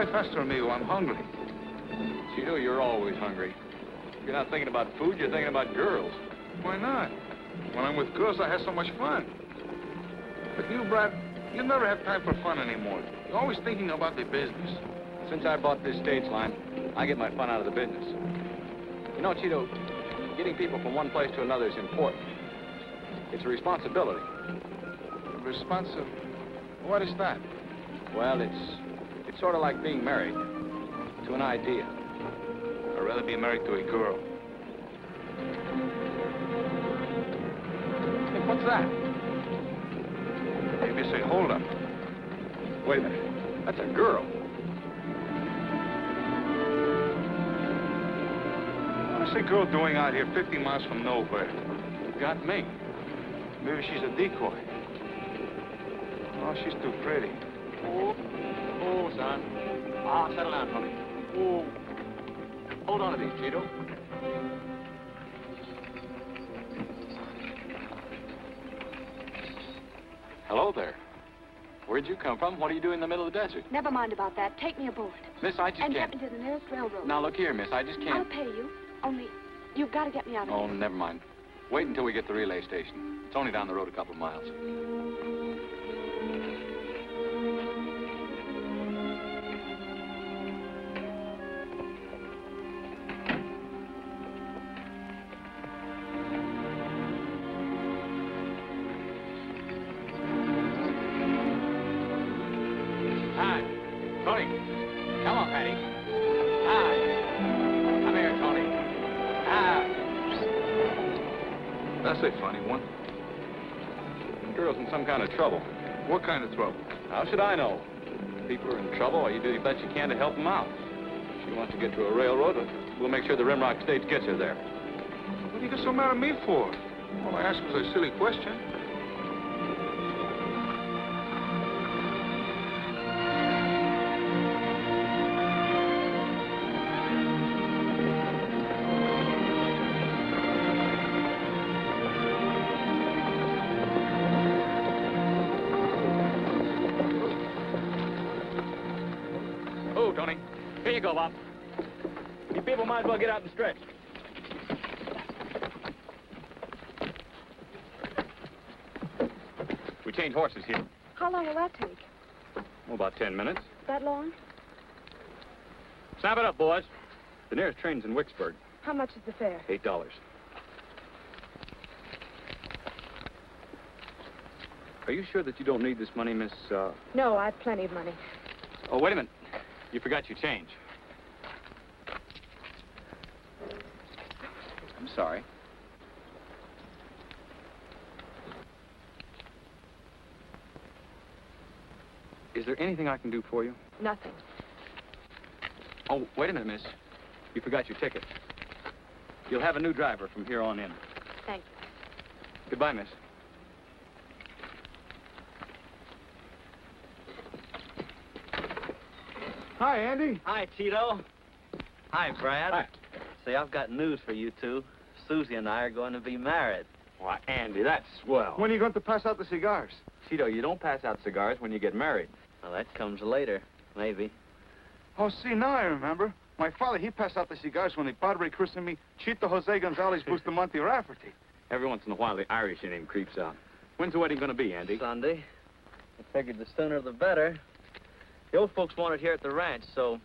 Drive faster, amigo. I'm hungry. Cheeto, you're always hungry. If you're not thinking about food, you're thinking about girls. Why not? When I'm with girls, I have so much fun. But you, Brad, you never have time for fun anymore. You're always thinking about the business. Since I bought this stage line, I get my fun out of the business. You know, Cheeto, getting people from one place to another is important. It's a responsibility. What is that? Well, it's sort of like being married to an idea. I'd rather be married to a girl. Hey, what's that? Maybe it's a hold-up. Wait a minute. That's a girl. What's a girl doing out here 50 miles from nowhere? Got me. Maybe she's a decoy. Oh, she's too pretty. Oh, son. Ah, settle down, honey. Oh. Hold on to these, Cheeto. Hello there. Where'd you come from? What are you doing in the middle of the desert? Never mind about that. Take me aboard. Miss, I just and can't. get me to the nearest railroad. Now, look here, miss. I just can't. I'll pay you. Only, you've got to get me out of Oh, here. never mind. Wait until we get to the relay station. It's only down the road a couple of miles. Hi. Tony. Come on, Patty. Hi. Come here, Tony. Hi. That's a funny one. The girl's in some kind of trouble. What kind of trouble? How should I know? People are in trouble, or you do the best you can to help them out. If she wants to get to a railroad, we'll make sure the Rimrock Stage gets her there. What do you get so mad at me for? All I asked was a silly question. Oh, Tony. Here you go, Bob. You people might as well get out and stretch. We change horses here. How long will that take? Oh, about 10 minutes. That long? Snap it up, boys. The nearest train's in Wicksburg. How much is the fare? $8. Are you sure that you don't need this money, Miss, No, I've plenty of money. Oh, wait a minute. You forgot your change. I'm sorry. Is there anything I can do for you? Nothing. Oh, wait a minute, miss. You forgot your ticket. You'll have a new driver from here on in. Thank you. Goodbye, miss. Hi, Andy. Hi, Tito. Hi, Brad. Hi. Say, I've got news for you two. Susie and I are going to be married. Why, Andy, that's swell. When are you going to pass out the cigars? Tito, you don't pass out cigars when you get married. Well, that comes later, maybe. Oh, see, now I remember. My father, he passed out the cigars when the Padre christened me Chito Jose Gonzalez Bustamante Rafferty. Every once in a while, the Irish in him creeps out. When's the wedding going to be, Andy? Sunday. I figured the sooner the better. The old folks want it here at the ranch, so if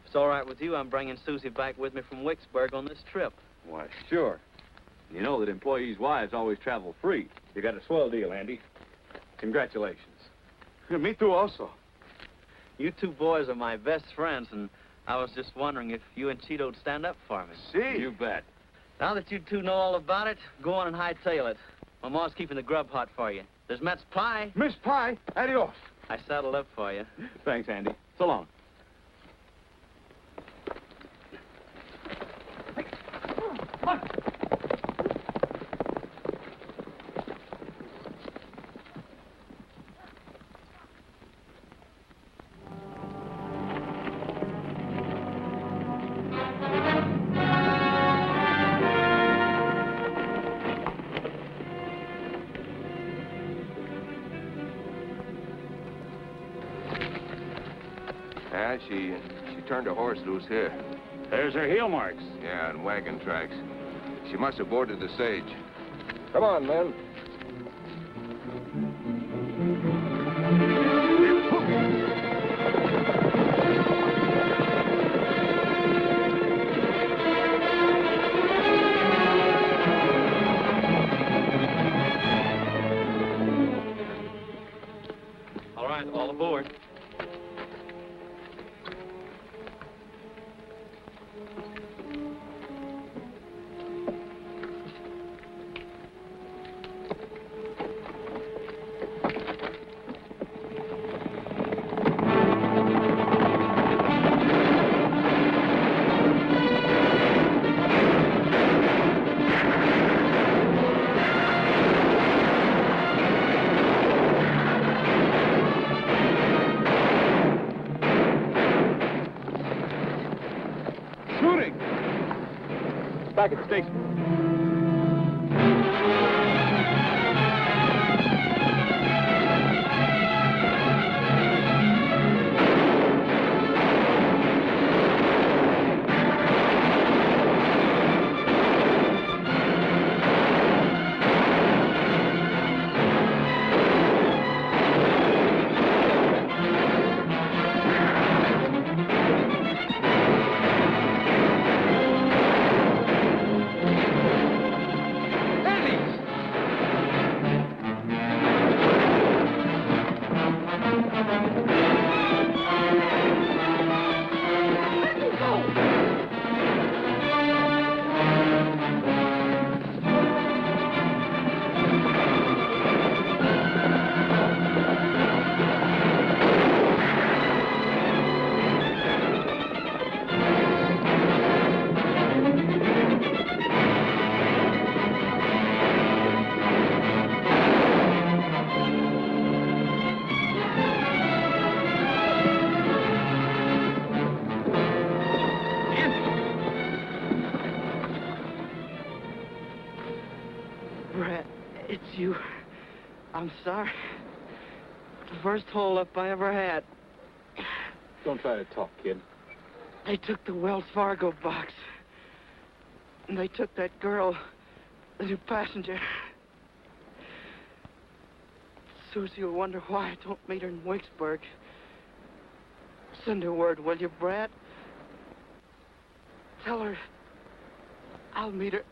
it's all right with you, I'm bringing Susie back with me from Wicksburg on this trip. Why, sure. You know that employees' wives always travel free. You got a swell deal, Andy. Congratulations. Yeah, me too, also. You two boys are my best friends, and I was just wondering if you and Cheeto'd stand up for me. See? You bet. Now that you two know all about it, go on and hightail it. My ma's keeping the grub hot for you. There's Matt's pie. Miss Pie, adios. I saddled up for you. Thanks, Andy. So long. Yeah, she turned her horse loose here. There's her heel marks. Yeah, and wagon tracks. She must have boarded the stage. Come on, men. All right, all aboard. Shooting! Back at the station. Brett, it's you. I'm sorry. The first hold-up I ever had. Don't try to talk, kid. They took the Wells Fargo box. And they took that girl, the new passenger. Susie will wonder why I don't meet her in Wicksburg. Send her word, will you, Brett? Tell her I'll meet her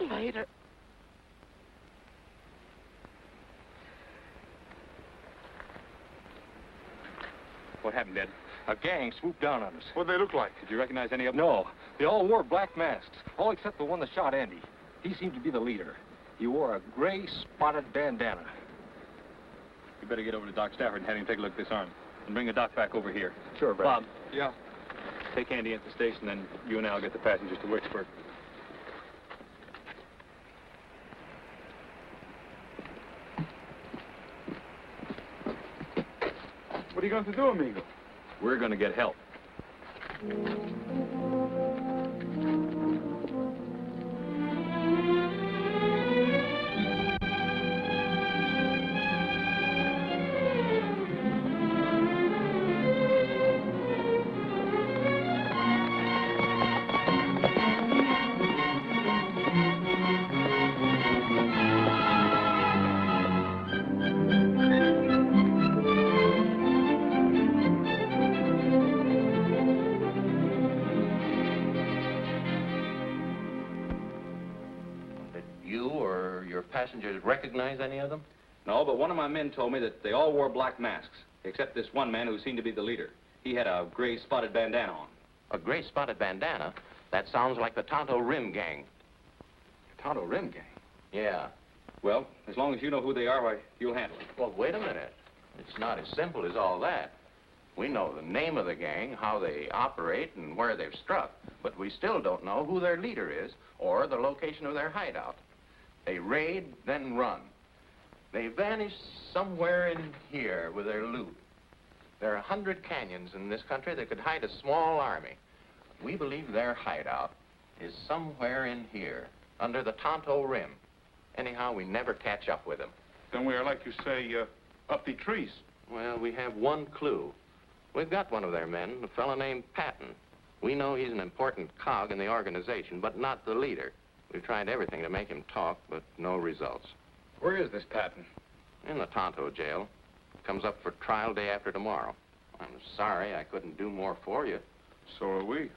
later. What happened, Ed? A gang swooped down on us. What'd they look like? Did you recognize any of them? No. They all wore black masks, all except the one that shot Andy. He seemed to be the leader. He wore a gray spotted bandana. You better get over to Doc Stafford and have him take a look at this arm. And bring the doc back over here. Sure, Brad. Bob, Yeah. take Andy into the station, then you and I'll get the passengers to Wicksburg. What are you going to do, amigo? We're going to get help. Passengers recognize any of them? No, but one of my men told me that they all wore black masks, except this one man who seemed to be the leader. He had a gray spotted bandana on. A gray spotted bandana? That sounds like the Tonto Rim Gang. Tonto Rim Gang? Yeah. Well, as long as you know who they are, why, you'll handle it. Well, wait a minute. It's not as simple as all that. We know the name of the gang, how they operate, and where they've struck, but we still don't know who their leader is or the location of their hideout. They raid, then run. They vanish somewhere in here with their loot. There are 100 canyons in this country that could hide a small army. We believe their hideout is somewhere in here, under the Tonto Rim. Anyhow, we never catch up with them. Then we are, like you say, up the trees. Well, we have one clue. We've got one of their men, a fellow named Patton. We know he's an important cog in the organization, but not the leader. We've tried everything to make him talk, but no results. Where is this Patton? In the Tonto jail. Comes up for trial day after tomorrow. I'm sorry I couldn't do more for you. So are we.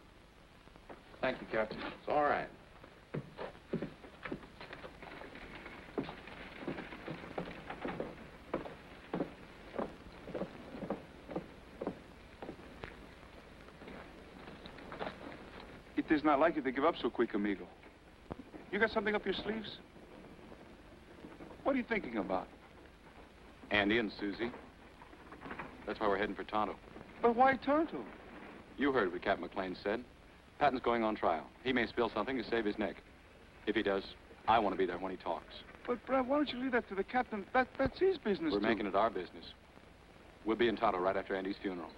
Thank you, Captain. It's all right. It is not like you to give up so quick, amigo. You got something up your sleeves? What are you thinking about? Andy and Susie. That's why we're heading for Tonto. But why Tonto? You heard what Captain McLean said. Patton's going on trial. He may spill something to save his neck. If he does, I want to be there when he talks. But, Brad, why don't you leave that to the captain? That's his business, We're making it our business. We'll be in Tonto right after Andy's funeral.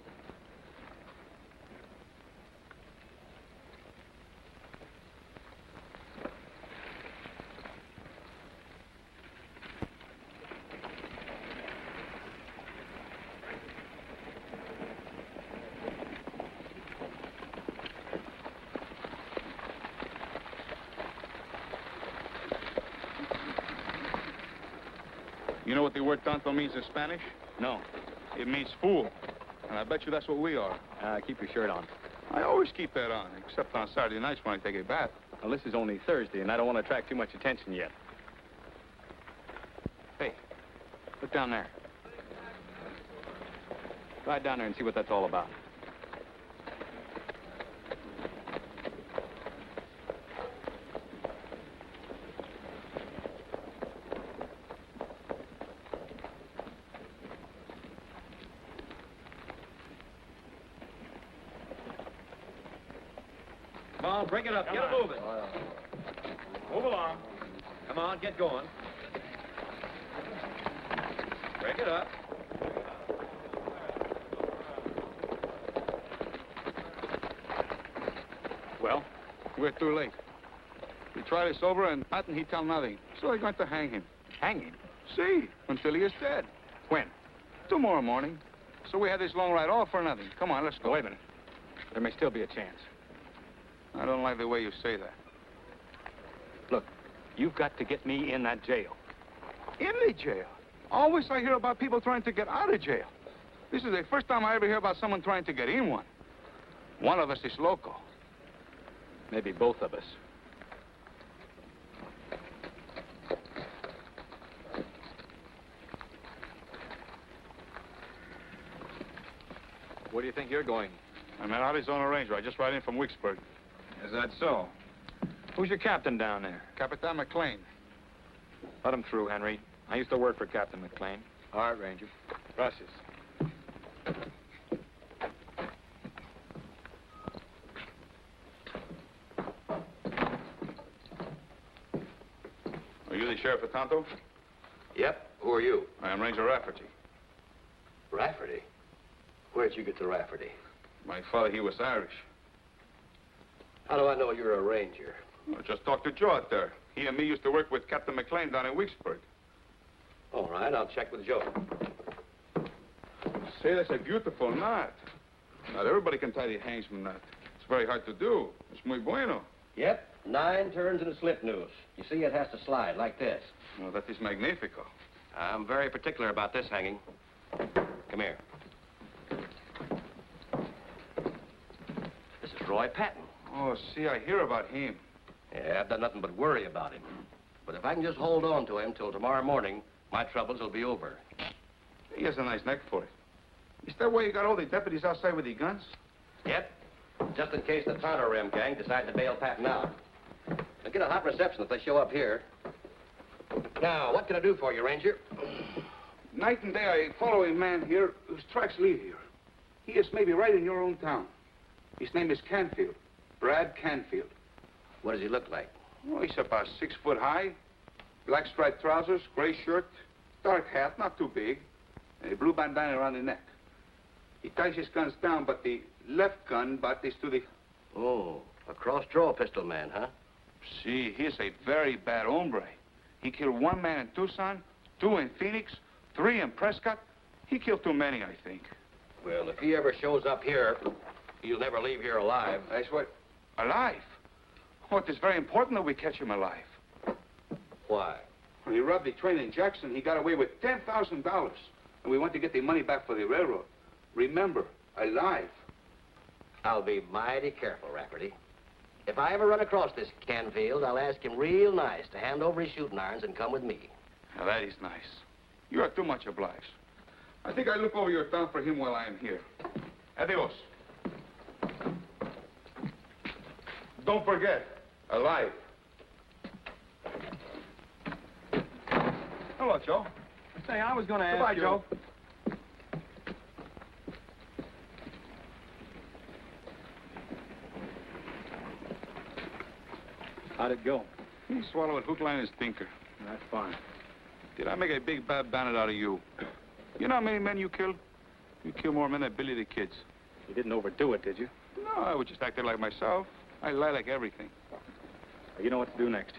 You know what the word tonto means in Spanish? No. It means fool. And I bet you that's what we are. Keep your shirt on. I always keep that on, except on Saturday nights when I take a bath. Well, this is only Thursday, and I don't want to attract too much attention yet. Hey, look down there. Ride down there and see what that's all about. Come on, bring it up. Get it moving. Move along. Come on, get going. Break it up. Well, we're too late. We tried this over, and Patton, he tell nothing. So they're going to hang him. Hang him? See, until he is dead. When? Tomorrow morning. So we had this long ride all for nothing. Come on, let's go. Wait a minute. There may still be a chance. I don't like the way you say that. Look, you've got to get me in that jail. In the jail? Always I hear about people trying to get out of jail. This is the first time I ever hear about someone trying to get in one. One of us is loco. Maybe both of us. Where do you think you're going? I'm at Arizona Ranger. I just ride in from Wicksburg. Is that so? Who's your captain down there? Capitan McLean. Let him through, Henry. I used to work for Captain McLean. All right, Ranger. Gracias. Are you the sheriff of Tonto? Yep. Who are you? I am Ranger Rafferty. Rafferty? Where'd you get the Rafferty? My father, he was Irish. How do I know you're a ranger? I just talked to Joe out there. He and me used to work with Captain McLean down in Wicksburg. All right, I'll check with Joe. Say, that's a beautiful knot. Not everybody can tie the hangsman knot. It's very hard to do. It's muy bueno. Yep, 9 turns and a slip noose. You see, it has to slide like this. Well, that is magnifico. I'm very particular about this hanging. Come here. This is Roy Patton. Oh, see, I hear about him. Yeah, I've done nothing but worry about him. But if I can just hold on to him till tomorrow morning, my troubles will be over. He has a nice neck for it. Is that why you got all the deputies outside with the guns? Yep. Just in case the Tonto Rim gang decide to bail Patton out. They'll get a hot reception if they show up here. Now, what can I do for you, Ranger? Night and day, I follow a man here whose tracks lead here. He is maybe right in your own town. His name is Canfield. Brad Canfield. What does he look like? Well, he's about 6 foot high, black striped trousers, gray shirt, dark hat, not too big, and a blue bandana around the neck. He ties his guns down, but the left gun butt is to the... Oh, a cross-draw pistol man, huh? See, he's a very bad hombre. He killed 1 man in Tucson, 2 in Phoenix, 3 in Prescott. He killed too many, I think. Well, if he ever shows up here, he'll never leave here alive. That's what? Alive? Oh, it is very important that we catch him alive. Why? When he robbed the train in Jackson, he got away with $10,000. And we want to get the money back for the railroad. Remember, alive. I'll be mighty careful, Rafferty. If I ever run across this Canfield, I'll ask him real nice to hand over his shooting irons and come with me. Now, that is nice. You are too much obliged. I think I look over your town for him while I am here. Adios. Don't forget, alive. Hello, Joe. Say, I was going to ask Goodbye, you... Joe. How'd it go? He swallowed hook, line, and sinker. That's fine. Did I make a big bad bandit out of you? You know how many men you killed? You killed more men than Billy the Kids. You didn't overdo it, did you? No, I was just acting like myself. I lie like everything. You know what to do next.